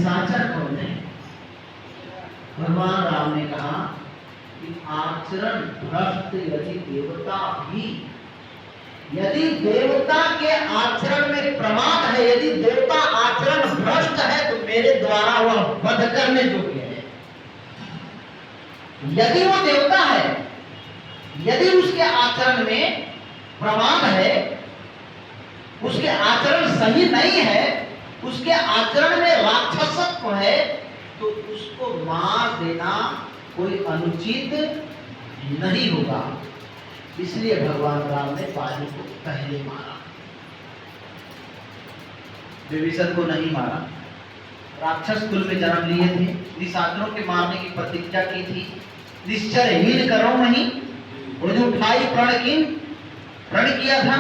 निशाचर कौन है? भगवान राम ने कहा कि आचरण भ्रष्ट यदि देवता भी, यदि देवता के आचरण में प्रमाद है, यदि देवता आचरण भ्रष्ट है तो मेरे द्वारा वह वध करने योग्य है। यदि वो देवता है, यदि उसके आचरण में प्रमाद है, उसके आचरण सही नहीं है, उसके आचरण में राक्षसत्व है, तो उसको मार देना कोई अनुचित नहीं होगा। इसलिए भगवान राम ने बाली को पहले मारा, विभीषण को नहीं मारा। राक्षस कुल में जन्म लिए थे, निशाचरों के मारने की प्रतिज्ञा की थी, निश्चरहीन करो नहीं, वो जो उठाई प्रण किया था,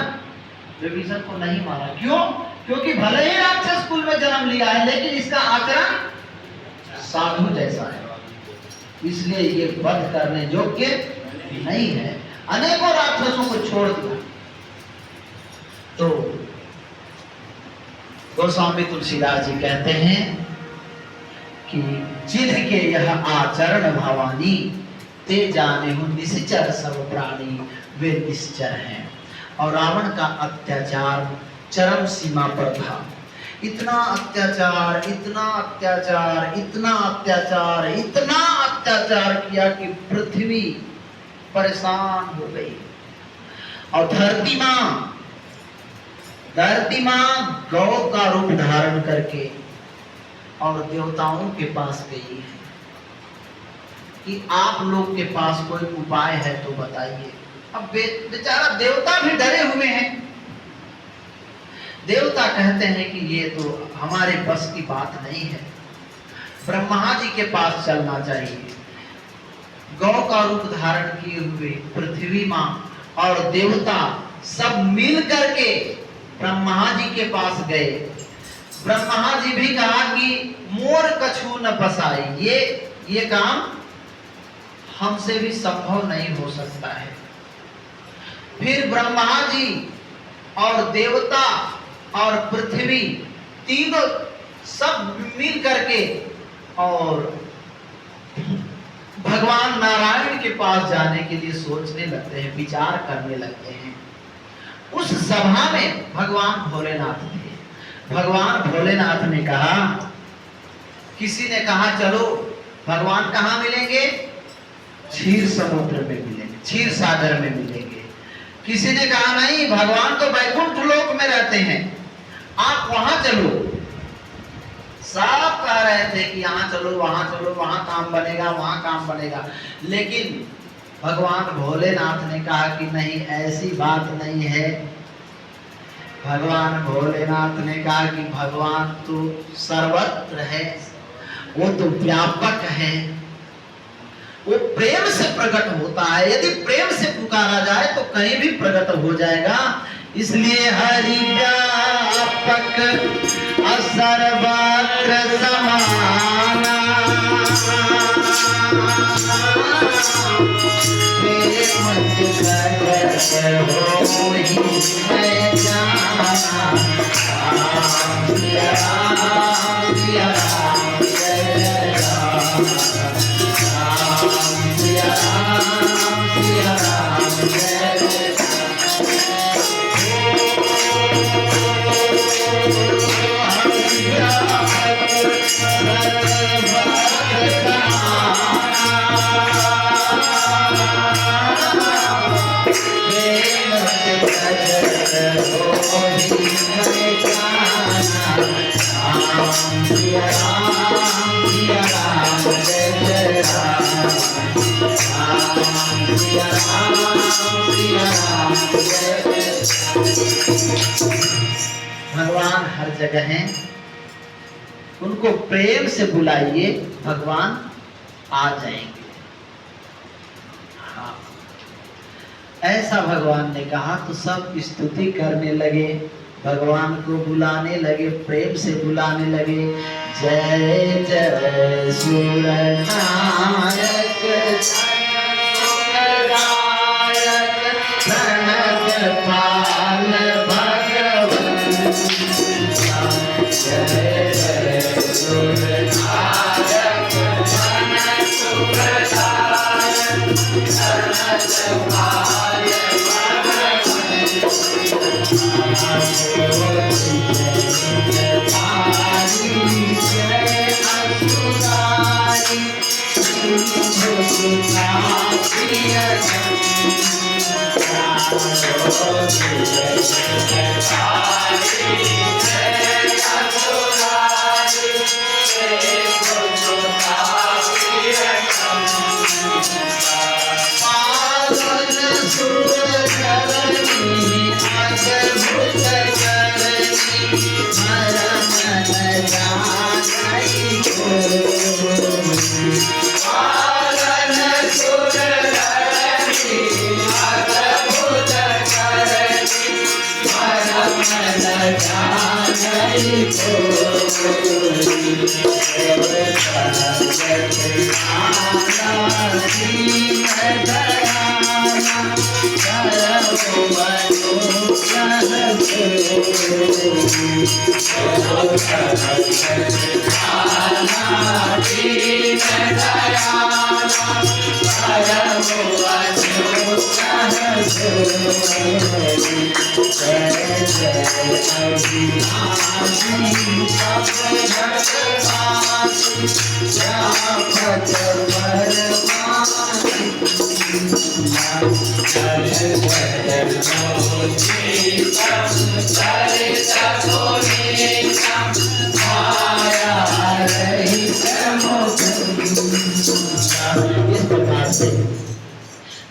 विभीषण को नहीं मारा। क्यों? क्योंकि भले ही राक्षस कुल में जन्म लिया है, लेकिन इसका आचरण साधु जैसा है, इसलिए ये वध करने योग्य नहीं है। अनेकों राक्षसों को छोड़ दिया। तो गोस्वामी तुलसीदास जी कहते हैं कि जिनके यह आचरण भवानी, ते जाने हूं निश्चर सब प्राणी, वे निश्चर हैं। और रावण का अत्याचार चरम सीमा पर था। इतना अत्याचार, इतना अत्याचार, इतना अत्याचार, इतना अत्याचार किया कि पृथ्वी परेशान हो गई। और धरती मां गौ का रूप धारण करके और देवताओं के पास गई है कि आप लोग के पास कोई उपाय है तो बताइए। अब बेचारा देवता भी डरे हुए हैं। देवता कहते हैं कि ये तो हमारे बस की बात नहीं है, ब्रह्मा जी के पास चलना चाहिए। गौ का रूप धारण किए हुए पृथ्वी मां और देवता सब मिल करके ब्रह्मा जी के पास गए। ब्रह्मा जी भी कहा कि मोर कछु न पसाई, ये काम हमसे भी संभव नहीं हो सकता है। फिर ब्रह्मा जी और देवता और पृथ्वी तीनों सब मिल करके और भगवान नारायण के पास जाने के लिए सोचने लगते हैं, विचार करने लगते हैं। उस सभा में भगवान भोलेनाथ थे। भगवान भोलेनाथ ने कहा, किसी ने कहा चलो भगवान कहाँ मिलेंगे? क्षीर समुद्र में मिलेंगे, क्षीर सागर में मिलेंगे। किसी ने कहा नहीं, भगवान तो वैकुंठ लोक में रहते हैं, आप वहां चलो। सब कह रहे थे कि यहाँ चलो, वहां चलो, वहां काम बनेगा, वहां काम बनेगा। लेकिन भगवान भोलेनाथ ने कहा कि नहीं, ऐसी बात नहीं है। भगवान भोलेनाथ ने कहा कि भगवान तो सर्वत्र है, वो तो व्यापक है, वो प्रेम से प्रकट होता है। यदि प्रेम से पुकारा जाए तो कहीं भी प्रकट हो जाएगा। इसलिए हरि व्यापक सर्वत्र समाना, प्रेम से होई मैं जाना। सिया राम, सिया राम, जय राम। सिया राम, सिया राम, जय भगवान हर जगह हैं, उनको प्रेम से बुलाइए, भगवान आ जाएंगे। हाँ, ऐसा भगवान ने कहा तो सब स्तुति करने लगे, भगवान को बुलाने लगे, प्रेम से बुलाने लगे। जय जय सूरनायक, प्रणत पाल भगवंत, जय जय सूरनायक।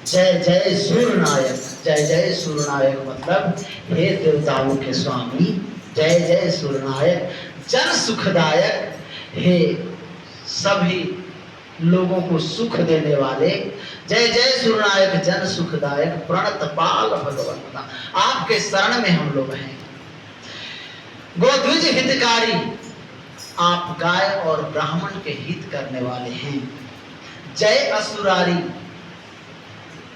जय जय सूर्यनायक। जय जय सूर्यनायक मतलब हे देवताओं के स्वामी, जय जय सूर्यनायक, जन सुखदायक, हे सभी लोगों को सुख देने वाले, जय जय सूर्यनायक जन सुखदायक, प्रणत पाल भगवंता, आपके शरण में हम लोग हैं। गोद्विज हितकारी, आप गाय और ब्राह्मण के हित करने वाले हैं। जय असुरारी,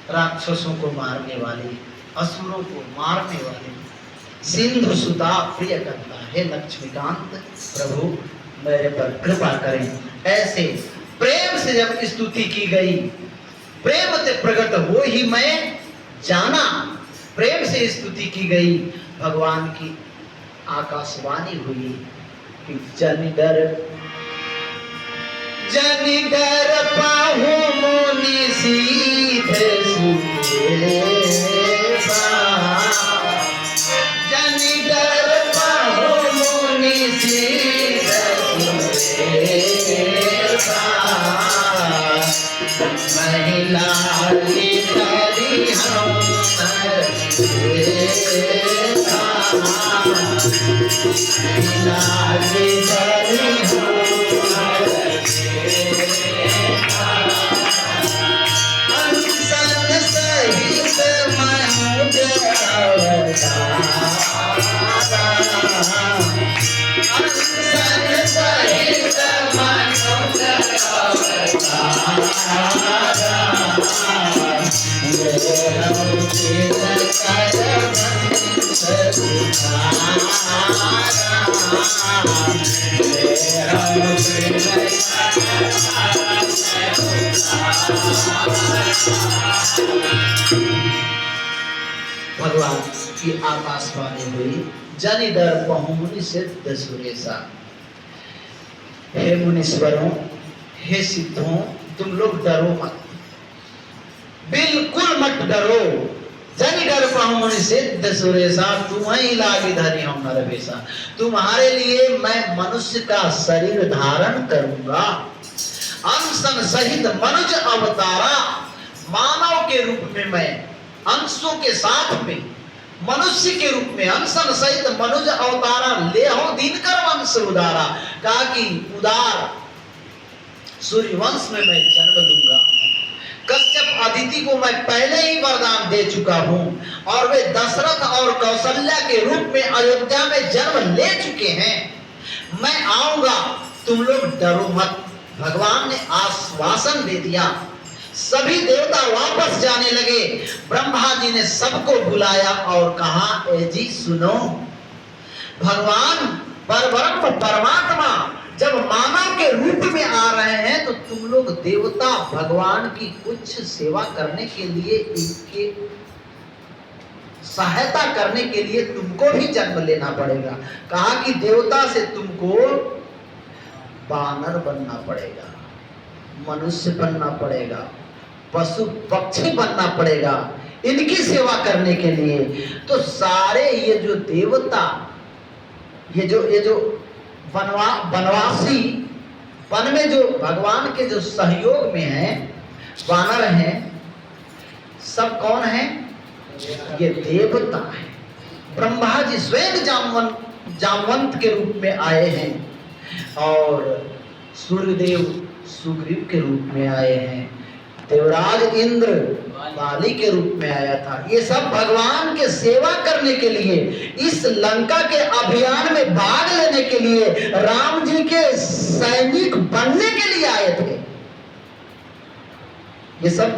राक्षसों को मारने वाले, असुरों को मारने वाले, सिंधु सुता प्रिय करता है लक्ष्मीकांत, प्रभु मेरे पर कृपा करें। ऐसे प्रेम से जब स्तुति की गई, प्रेम से प्रकट हो ही मैं जाना, प्रेम से स्तुति की गई, भगवान की आकाशवाणी हुई कि जनि डर पाहु मुनि सीधे सुरेशा, जनि डर पाहु मुनि सीधे सुरेशा, महिला की तरी हम सुरेशा, महिला की तरी हम भगवान की आकाशवाणी हुई, जनि डर पहु मुनि सिद्ध सुरेशा। हे मुनीश्वरों, हे सिद्धों, तुम लोग डरो मत, बिल्कुल मत डरो। जनि डर पहु मुनि सिद्ध सुरेशा, तुम्हें लागी धरी हम नरवेशा, तुम्हारे लिए मैं मनुष्य का शरीर धारण करूंगा, अंशन सहित मनुज अवतारा, मानव के रूप में मैं अंशों के साथ में मनुष्य के रूप में अंशन सहित मनुज अवतारा ले हो दिनकर वंश उदारा, कहा कि उदार सूर्य वंश में मैं जन्म लूंगा। कश्यप अदिति को मैं पहले ही वरदान दे चुका हूं और वे दशरथ और कौशल्या के रूप में अयोध्या में जन्म ले चुके हैं। मैं आऊंगा, तुम लोग डरो मत। भगवान ने आश्वासन दे दिया। सभी देवता वापस जाने लगे। ब्रह्मा जी ने सबको बुलाया और कहा, ए जी सुनो, भगवान परब्रह्म परमात्मा जब मानव के रूप में आ रहे हैं तो तुम लोग देवता भगवान की कुछ सेवा करने के लिए इनके सहायता करने के लिए तुमको भी जन्म लेना पड़ेगा। कहा कि देवता से तुमको वानर बनना पड़ेगा, मनुष्य बनना पड़ेगा, पशु पक्षी बनना पड़ेगा इनकी सेवा करने के लिए। तो सारे ये जो देवता, ये जो वनवासी, वन में जो भगवान के जो सहयोग में है वानर हैं, सब कौन है? ये देवता है। ब्रह्मा जी स्वयं जामवंत के रूप में आए हैं और सूर्यदेव सुग्रीव के रूप में आए हैं, देवराज इंद्र बाली के रूप में आया था। ये सब भगवान के सेवा करने के लिए, इस लंका के अभियान में भाग लेने के लिए, राम जी के सैनिक बनने के लिए आए थे। ये सब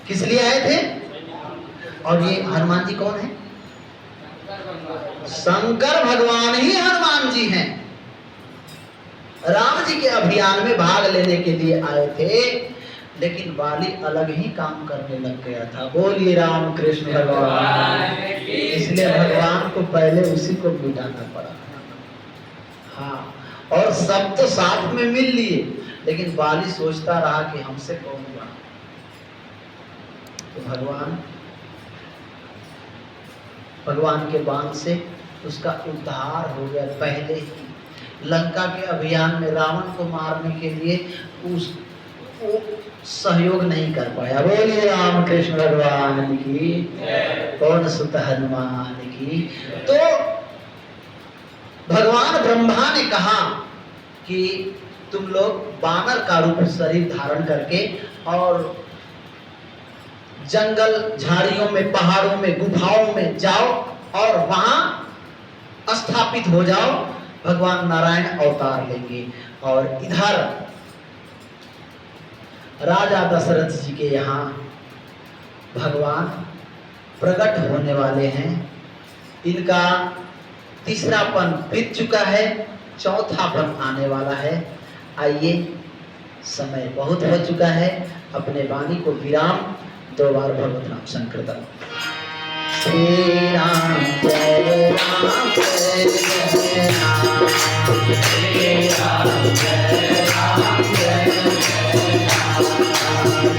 किस लिए आए थे? और ये हनुमान जी कौन है? शंकर भगवान ही हनुमान जी हैं। राम जी के अभियान में भाग लेने के लिए आए थे, लेकिन बाली अलग ही काम करने लग गया था। बोलिए राम कृष्ण भगवान। इसलिए भगवान को पहले उसी को मिटाना पड़ा। हाँ, और सब तो साथ में मिल लिए, लेकिन बाली सोचता रहा कि हमसे कौन बड़ा। तो भगवान के बाण से उसका उद्धार हो गया। पहले ही लंका के अभियान में रावण को मारने के लिए वो सहयोग नहीं कर पाया। बोलिए राम कृष्ण भगवान की, कौन सुत हनुमान की। तो भगवान ब्रह्मा ने कहा कि तुम लोग वानर का रूप शरीर धारण करके और जंगल झाड़ियों में, पहाड़ों में, गुफाओं में जाओ और वहां स्थापित हो जाओ। भगवान नारायण अवतार लेंगे और इधर राजा दशरथ जी के यहाँ भगवान प्रकट होने वाले हैं। इनका तीसरापन बीत चुका है, चौथापन आने वाला है। आइए, समय बहुत हो चुका है, अपने वाणी को विराम। 2 बार भगवत नाम संकीर्तन। श्री राम जय राम जय जय राम, श्री राम जय राम जय जय राम,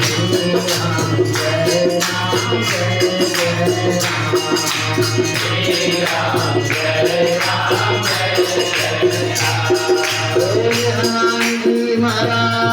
श्री राम जय राम जय जय राम, श्री राम जय राम जय जय राम। हनुमान जी महाराज